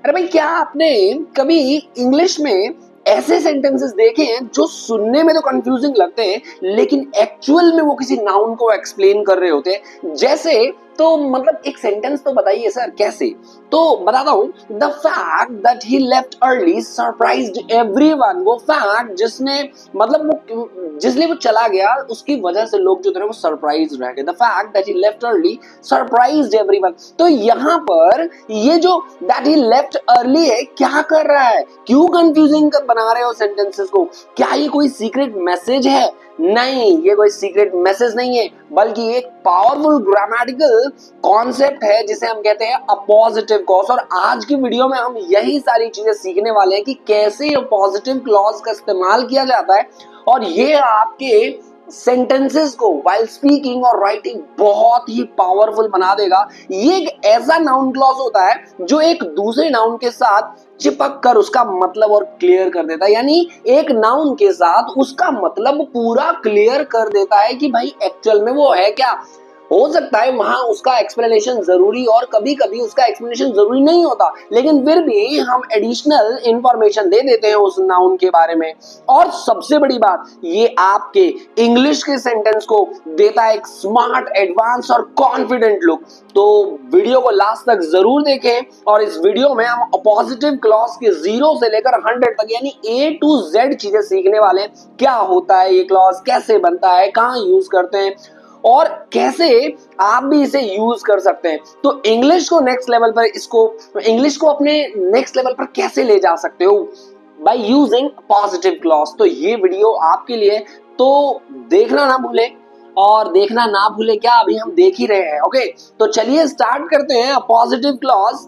अरे भाई, क्या आपने कभी इंग्लिश में ऐसे सेंटेंसेस देखे हैं जो सुनने में तो कंफ्यूजिंग लगते हैं लेकिन एक्चुअल में वो किसी नाउन को एक्सप्लेन कर रहे होते हैं? जैसे तो मतलब एक सेंटेंस तो बताइए सर, कैसे? तो बताता हूँ। The fact that he left early surprised everyone. वो फैक्ट जिसने मतलब वो जिसलिए वो चला गया उसकी वजह से लोग जो थे वो सरप्राइज रह गए। The fact that he left early surprised everyone. तो यहाँ पर ये जो दैट ही लेफ्ट अर्ली है, क्या कर रहा है? क्यों कंफ्यूजिंग बना रहे हो सेंटेंसेस को? क्या ये कोई सीक्रेट मैसेज है? नहीं, ये कोई सीक्रेट मैसेज नहीं है, बल्कि एक पावरफुल ग्रामेटिकल कॉन्सेप्ट है जिसे हम कहते हैं अपोजिटिव क्लॉज। और आज की वीडियो में हम यही सारी चीजें सीखने वाले हैं कि कैसे अपोजिटिव क्लॉज का इस्तेमाल किया जाता है और ये आपके सेंटेंसेस को व्हाइल स्पीकिंग और राइटिंग बहुत ही पावरफुल बना देगा। ये एक ऐसा नाउन क्लॉज होता है जो एक दूसरे नाउन के साथ चिपक कर उसका मतलब और क्लियर कर देता है, यानी एक नाउन के साथ उसका मतलब पूरा क्लियर कर देता है कि भाई एक्चुअल में वो है क्या। हो सकता है वहां उसका एक्सप्लेनेशन जरूरी और कभी कभी उसका एक्सप्लेनेशन जरूरी नहीं होता, लेकिन फिर भी हम एडिशनल इंफॉर्मेशन दे देते हैं उस नाउन के बारे में। और सबसे बड़ी बात, ये आपके इंग्लिश के सेंटेंस को देता है एक स्मार्ट, एडवांस और कॉन्फिडेंट लुक। तो वीडियो को लास्ट तक जरूर देखें और इस वीडियो में हम पॉजिटिव क्लॉज के 0 से लेकर 100 तक यानी A to Z चीजें सीखने वाले हैं। क्या होता है ये क्लॉज, कैसे बनता है, कहाँ यूज करते हैं और कैसे आप भी इसे यूज कर सकते हैं। तो इंग्लिश को नेक्स्ट लेवल पर इंग्लिश को अपने नेक्स्ट लेवल पर कैसे ले जा सकते हो बाय यूजिंग पॉजिटिव क्लॉज। तो ये वीडियो आपके लिए, तो देखना ना भूले। और देखना ना भूले क्या, अभी हम देख ही रहे हैं। ओके, तो चलिए स्टार्ट करते हैं पॉजिटिव क्लॉज।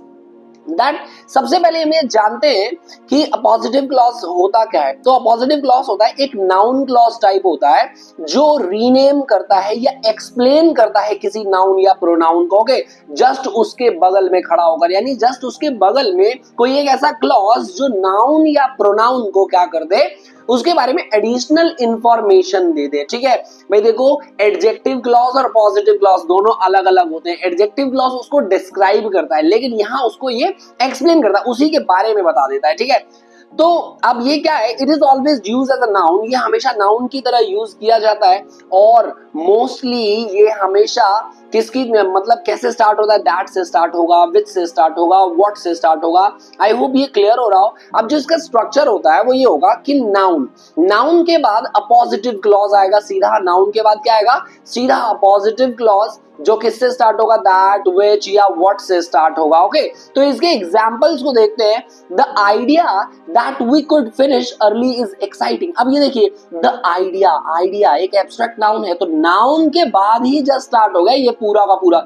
दैट सबसे पहले हम ये जानते हैं कि अपोजिटिव क्लॉज होता क्या है। तो अपोजिटिव क्लॉज होता है एक नाउन क्लॉज टाइप होता है जो रीनेम करता है या एक्सप्लेन करता है किसी नाउन या प्रोनाउन को। ओके, जस्ट उसके बगल में खड़ा होकर, यानी जस्ट उसके बगल में कोई एक ऐसा क्लॉज जो नाउन या प्रोनाउन को क्या कर दे, उसके बारे में एडिशनल इंफॉर्मेशन दे दे। ठीक है भाई, देखो एडजेक्टिव क्लॉज और पॉजिटिव क्लॉज दोनों अलग अलग होते हैं। एडजेक्टिव क्लॉज उसको डिस्क्राइब करता है लेकिन यहाँ उसको ये एक्सप्लेन करता है, उसी के बारे में बता देता है। ठीक है, तो अब ये क्या है, it is always use as a noun. ये हमेशा नाउन की तरह यूज किया जाता है और मोस्टली ये हमेशा किसकी मतलब कैसे स्टार्ट होता है, दैट से स्टार्ट होगा, विच से स्टार्ट होगा, व्हाट से स्टार्ट होगा। आई होप ये क्लियर हो रहा हो। अब जो इसका स्ट्रक्चर होता है वो ये होगा कि नाउन के बाद अपोजिटिव क्लॉज आएगा, सीधा नाउन के बाद क्या आएगा, सीधा अपोजिटिव क्लॉज जो किससे स्टार्ट होगा, दैट, विच या व्हाट से स्टार्ट होगा। ओके, तो इसके एग्जांपल्स को देखते हैं। The idea that we could finish early is exciting. अब ये देखिए, द आइडिया एक एब्स्ट्रैक्ट नाउन है, तो नाउन के बाद ही जस्ट स्टार्ट हो गया ये पूरा का पूरा।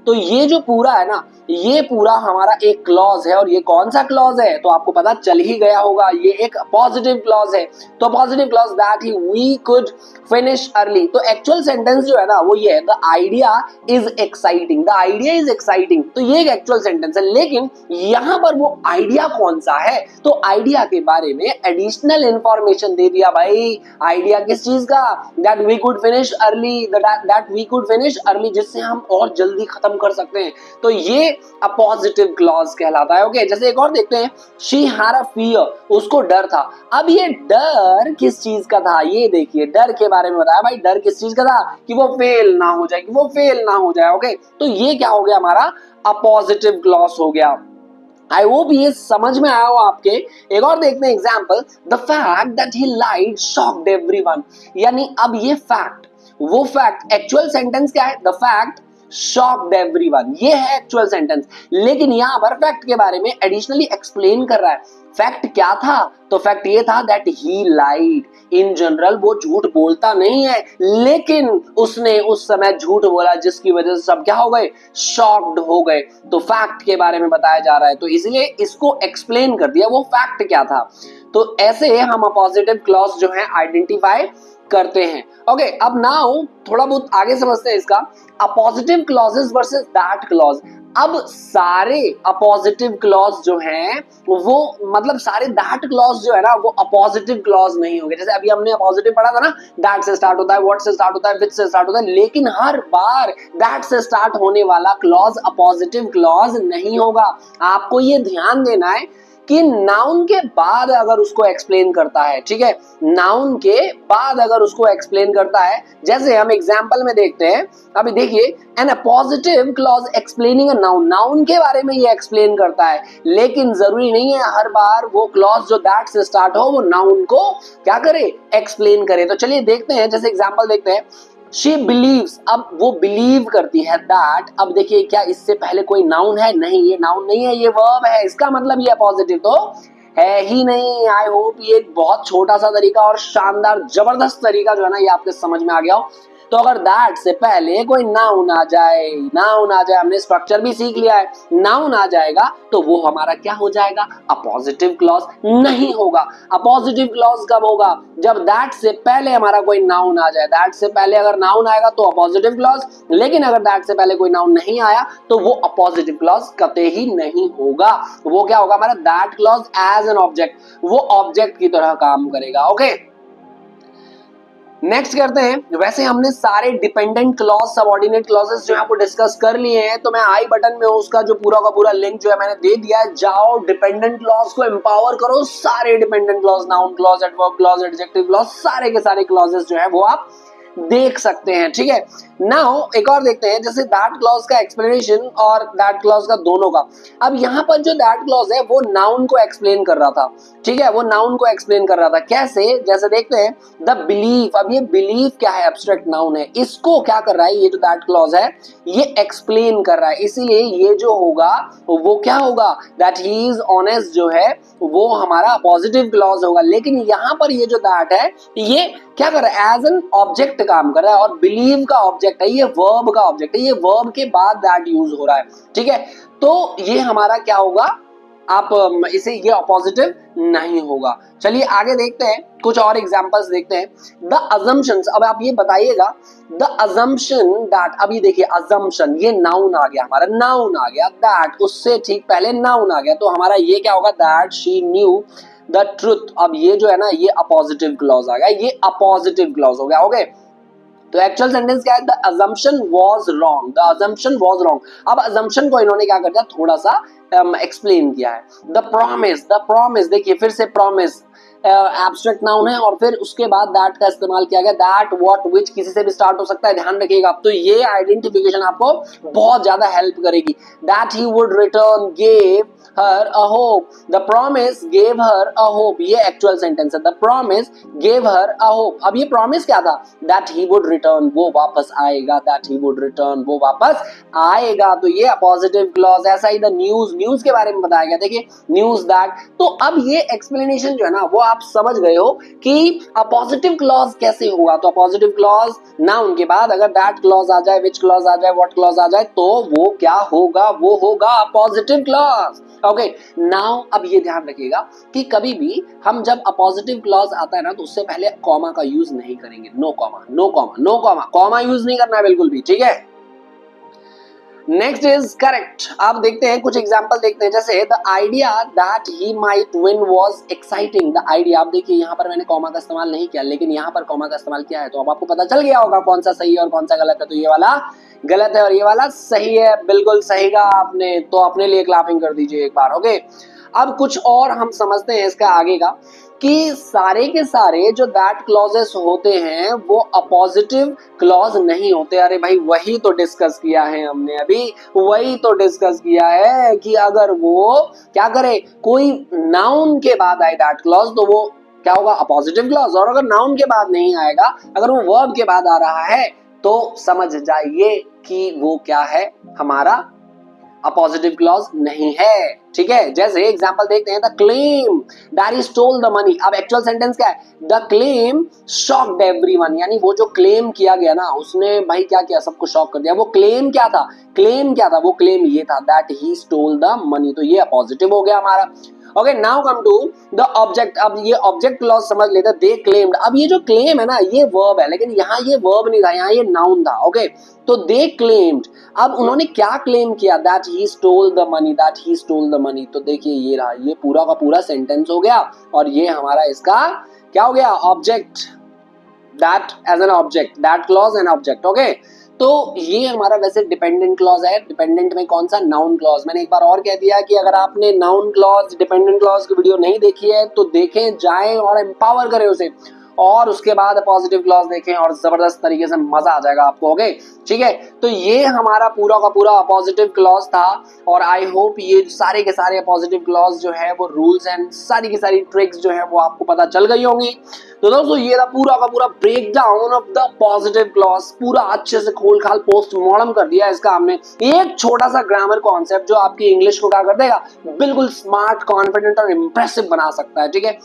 तो ये जो पूरा है ना, ये पूरा हमारा एक क्लॉज है। और ये कौन सा क्लॉज है तो आपको पता चल ही गया होगा, ये एक पॉजिटिव क्लॉज है। तो positive clause that he we could finish early. तो एक्चुअल सेंटेंस जो है ना वो ये है, the idea is exciting. The idea is exciting, तो ये एक एक्चुअल सेंटेंस है। लेकिन यहां पर वो आइडिया कौन सा है, तो आइडिया के बारे में एडिशनल इंफॉर्मेशन दे दिया भाई। आइडिया किस चीज का, that we could finish early, that we could finish early, जिससे हम और जल्दी खत्म कर सकते हैं। तो ये अपोजिटिव क्लॉज कहलाता है। ओके, जैसे एक और देखते हैं, शी हैड अ फियर, उसको डर था। अब ये डर किस चीज का था, ये देखिए, डर के बारे में बताया भाई। डर किस चीज का था, कि वो फेल ना हो जाए, कि वो फेल ना हो जाए। ओके, तो ये क्या हो गया, हमारा अपोजिटिव क्लॉज हो गया। आई होप ये समझ में आया हो आपके। एक और देखते हैं example, the fact that he lied shocked everyone. यानी अब ये फैक्ट, वो फैक्ट, एक्चुअल सेंटेंस क्या है, द फैक्ट शॉक्ड एवरीवन, ये है एक्चुअल सेंटेंस। लेकिन यहां पर फैक्ट के बारे में एडिशनली एक्सप्लेन कर रहा है। फैक्ट क्या था, तो फैक्ट ये था that he light. In general वो झूठ बोलता नहीं है, लेकिन उसने उस समय झूठ बोला जिसकी वजह से सब क्या हो गए, शॉक्ड हो गए। तो फैक्ट के बारे में बताया जा रहा है, तो इसलिए इसको एक्सप्लेन कर दिया वो फैक्ट क्या था। तो ऐसे हम पॉजिटिव क्लॉज जो है आइडेंटिफाई करते हैं। ओके, अब नाउ थोड़ा बहुत आगे समझते हैं इसका। Appositive clauses versus that clause. अब सारे अपोजिटिव क्लॉज जो हैं वो मतलब सारे दैट क्लॉज जो है ना वो अपोजिटिव क्लॉज नहीं होंगे। जैसे अभी हमने अपोजिटिव पढ़ा था ना, दैट से स्टार्ट होता है, व्हाट से स्टार्ट होता है, विच से स्टार्ट होता है, लेकिन हर बार दैट से स्टार्ट होने वाला क्लॉज अपोजिटिव क्लॉज नहीं होगा। आपको ये ध्यान देना है कि नाउन के बाद अगर उसको एक्सप्लेन करता है, ठीक है, नाउन के बाद अगर उसको एक्सप्लेन करता है, जैसे हम एग्जांपल में देखते हैं। अभी देखिए, an appositive clause explaining a noun, noun के बारे में ये एक्सप्लेन करता है, लेकिन जरूरी नहीं है हर बार वो क्लॉज जो दैट से स्टार्ट हो वो नाउन को क्या करे, एक्सप्लेन करे। तो चलिए देखते हैं, जैसे एग्जांपल देखते हैं। शी बिलीव्स, अब वो बिलीव करती है दैट। अब देखिए, क्या इससे पहले कोई नाउन है? नहीं, ये नाउन नहीं है, ये वर्ब है। इसका मतलब ये पॉजिटिव तो है ही नहीं। आई होप ये बहुत छोटा सा तरीका और शानदार जबरदस्त तरीका जो है ना ये आपके समझ में आ गया हो। तो अगर दैट से पहले कोई नाउन आ जाए, नाउन आ जाए, हमने स्ट्रक्चर भी सीख लिया है, नाउन आ जाएगा तो वो हमारा क्या हो जाएगा, अपोजिटिव क्लॉज नहीं होगा। अपोजिटिव क्लॉज कब होगा, जब दैट से पहले हमारा कोई नाउन आ जाए। दैट से पहले अगर नाउन आएगा तो अपोजिटिव क्लॉज, लेकिन अगर दैट से पहले कोई नाउन नहीं आया तो वो अपोजिटिव क्लॉज कतई ही नहीं होगा। वो क्या होगा हमारा, that clause as an object, वो ऑब्जेक्ट की तरह काम करेगा। ओके, नेक्स्ट करते हैं। वैसे हमने सारे डिपेंडेंट क्लॉज, सबऑर्डिनेट क्लॉजेस जो है आपको डिस्कस कर लिए हैं, तो मैं आई बटन में उसका जो पूरा का पूरा लिंक जो है मैंने दे दिया है। जाओ डिपेंडेंट क्लॉज को एम्पावर करो। सारे dependent clause, noun clause, adverb clause, adjective clause, सारे के सारे क्लॉजेस जो है वो आप देख सकते हैं। ठीक है, नाउ एक और देखते हैं, जैसे दैट क्लॉज का एक्सप्लेनेशन और दैट क्लॉज का दोनों का। अब यहाँ पर जो दैट क्लॉज है वो नाउन को एक्सप्लेन कर रहा था, ठीक है, वो नाउन को एक्सप्लेन कर रहा था। कैसे, जैसे देखते हैं, द बिलीफ। अब ये बिलीफ क्या है, एब्स्ट्रैक्ट नाउन है, इसको क्या कर रहा है, ये जो दैट क्लॉज है ये एक्सप्लेन कर रहा है, इसीलिए ये जो होगा वो क्या होगा, दैट ही इज ऑनेस्ट जो है वो हमारा पॉजिटिव क्लॉज होगा। लेकिन यहाँ पर ये जो दैट है ये क्या कर रहा है, एज एन ऑब्जेक्ट काम कर रहा है, और बिलीव का ऑब्जेक्ट है, ये वर्ब का ऑब्जेक्ट है, ये वर्ब के बाद दैट यूज हो रहा है। ठीक है, तो ये हमारा क्या होगा, आप इसे ये पॉजिटिव नहीं होगा। चलिए आगे देखते हैं, कुछ और एग्जांपल्स देखते हैं। द अजम्पशंस, अब आप ये बताइएगा, द अजम्पशन दैट, अब ये देखिए अजम्पशन, ये नाउन आ गया हमारा, नाउन आ गया, दैट उससे ठीक पहले नाउन आ गया, तो हमारा ये क्या होगा, that she knew the truth. अब ये जो है ना ये अपोजिटिव क्लॉज आ गया, ये अपोजिटिव क्लॉज हो गया। ओके, तो एक्चुअल सेंटेंस क्या है, the assumption was wrong, the assumption was wrong. अब अजम्पशन को इन्होंने क्या कर दिया, थोड़ा सा एक्सप्लेन किया है। द प्रॉमिस, देखिए फिर से प्रॉमिस एब्स्ट्रैक्ट नाउन है और फिर उसके बाद दैट का इस्तेमाल किया गया, दैट व्हाट विच किसी से भी स्टार्ट हो सकता है, ध्यान रखिएगा। तो ये आइडेंटिफिकेशन आपको बहुत ज्यादा हेल्प करेगी। That he would return gave her a hope, the promise gave her a hope, ये एक्चुअल सेंटेंस है, the promise gave her a hope. अब ये प्रॉमिस क्या था, दैट ही वुड रिटर्न, वो वापस आएगा, दैट ही वुड रिटर्न, वो वापस आएगा, तो ये पॉजिटिव क्लॉज। ऐसा ही द न्यूज के बारे में बताया गया, देखिए न्यूज दैट। तो अब ये एक्सप्लेनेशन जो है ना वो आप समझ गए हो कि पॉजिटिव क्लॉज कैसे होगा। तो पॉजिटिव क्लॉज नाउन के बाद अगर दैट क्लॉज आ जाए, विच क्लॉज आ जाए, व्हाट क्लॉज आ जाए, तो वो क्या होगा, वो होगा पॉजिटिव क्लॉज। ओके, नाउ अब ये ध्यान रखिएगा कि कभी भी हम जब अपोजिटिव क्लॉज आता है ना तो उससे पहले कॉमा का यूज नहीं करेंगे। No comma, no comma, no comma, comma use नहीं करना है बिल्कुल भी। ठीक है, नेक्स्ट इज करेक्ट। आप देखते हैं कुछ एग्जांपल देखते हैं, जैसे the idea that he might win was exciting. The idea, आप देखिए यहाँ पर मैंने कॉमा का इस्तेमाल नहीं किया, लेकिन यहाँ पर कॉमा का इस्तेमाल किया है, तो अब आपको पता चल गया होगा कौन सा सही है और कौन सा गलत है। तो ये वाला गलत है और ये वाला सही है, बिल्कुल सही कहा आपने। तो अपने लिए क्लैपिंग कर दीजिए एक बार। ओके, अब कुछ और हम समझते हैं इसका आगे का, कि सारे के सारे जो दैट क्लॉजेस होते हैं वो अपोजिटिव क्लॉज नहीं होते। अरे भाई वही तो डिस्कस किया है हमने अभी, वही तो डिस्कस किया है कि अगर वो क्या करे, कोई नाउन के बाद आए दैट क्लॉज तो वो क्या होगा, अपोजिटिव क्लॉज। और अगर नाउन के बाद नहीं आएगा, अगर वो वर्ब के बाद आ रहा है, तो समझ जाइए कि वो क्या है, हमारा अपोजिटिव क्लॉज नहीं है। ठीक है, जैसे एग्जांपल देखते हैं, the claim that he stole the money. अब एक्चुअल सेंटेंस क्या है, द क्लेम शॉक्ड एवरीवन, यानी वो जो क्लेम किया गया ना उसने भाई क्या किया, सबको शॉक कर दिया। वो क्लेम क्या था, क्लेम क्या था, वो क्लेम ये था that he stole the money, तो ये पॉजिटिव हो गया हमारा। Okay, now come to the object. अब ये ऑब्जेक्ट क्लॉज समझ लेते, दे क्लेम्ड। अब ये जो क्लेम है ना, ये वर्ब है, लेकिन यहाँ ये वर्ब नहीं था, यहाँ ये नाउन था। ओके, तो दे क्लेम्ड, अब उन्होंने क्या क्लेम किया? That he stole the money, that he stole the money. तो देखिए ये रहा, ये पूरा का पूरा सेंटेंस हो गया, और ये हमारा इसका क्या हो गया? Object, that as an object, that clause an object. Okay, तो ये हमारा वैसे डिपेंडेंट क्लॉज है। डिपेंडेंट में कौन सा? Noun clause. मैंने एक बार और कह दिया कि अगर आपने नाउन क्लॉज, डिपेंडेंट क्लॉज की वीडियो नहीं देखी है तो देखें, जाएं और एम्पावर करें उसे, और उसके बाद पॉजिटिव क्लॉज देखें और जबरदस्त तरीके से मजा आ जाएगा आपको। ओके, ठीक है, तो ये हमारा पूरा का पूरा पॉजिटिव क्लॉज था, और आई होप ये सारे के सारे पॉजिटिव क्लॉज जो है वो रूल्स एंड सारी की सारी ट्रिक्स जो है वो आपको पता चल गई होंगी। तो दोस्तों ये था पूरा का पूरा breakdown of the positive clause, पूरा अच्छे से खोल खाल पोस्टमॉर्टम कर दिया इसका हमने। एक छोटा सा ग्रामर कॉन्सेप्ट जो आपकी इंग्लिश को क्या कर देगा? बिल्कुल स्मार्ट, कॉन्फिडेंट और इंप्रेसिव बना सकता है। ठीक है,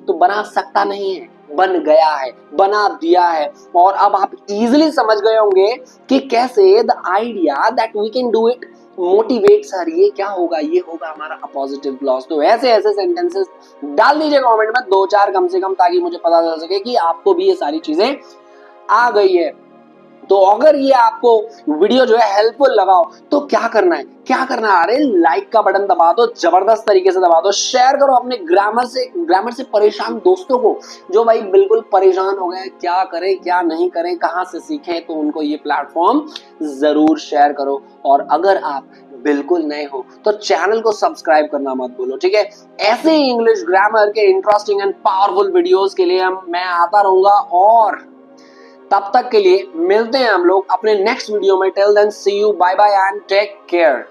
तो बना सकता नहीं है, बन गया है, बना दिया है। और अब आप इजीली समझ गए होंगे कि कैसे the idea that we can do it motivate sir, ये क्या होगा? ये होगा हमारा पॉजिटिव क्लॉज। तो ऐसे ऐसे सेंटेंसेस डाल दीजिए कमेंट में, 2-4 कम से कम, ताकि मुझे पता चल सके कि आपको भी ये सारी चीजें आ गई है। तो अगर ये आपको वीडियो जो है हेल्पफुल लगा हो तो क्या करना है? क्या करना है? अरे लाइक का बटन दबा दो, जबरदस्त तरीके से दबा दो, शेयर करो अपने ग्रामर से परेशान दोस्तों को, जो भाई बिल्कुल परेशान हो गए, क्या करें क्या नहीं करें, कहां से सीखें, तो उनको ये प्लेटफॉर्म जरूर शेयर करो। और अगर आप बिल्कुल नए हो तो चैनल को सब्सक्राइब करना मत भूलो। ठीक है, ऐसे ही इंग्लिश ग्रामर के इंटरेस्टिंग एंड पावरफुल वीडियोस के लिए मैं आता रहूंगा, और तब तक के लिए मिलते हैं हम लोग अपने नेक्स्ट वीडियो में। Till then see you, bye bye and take care.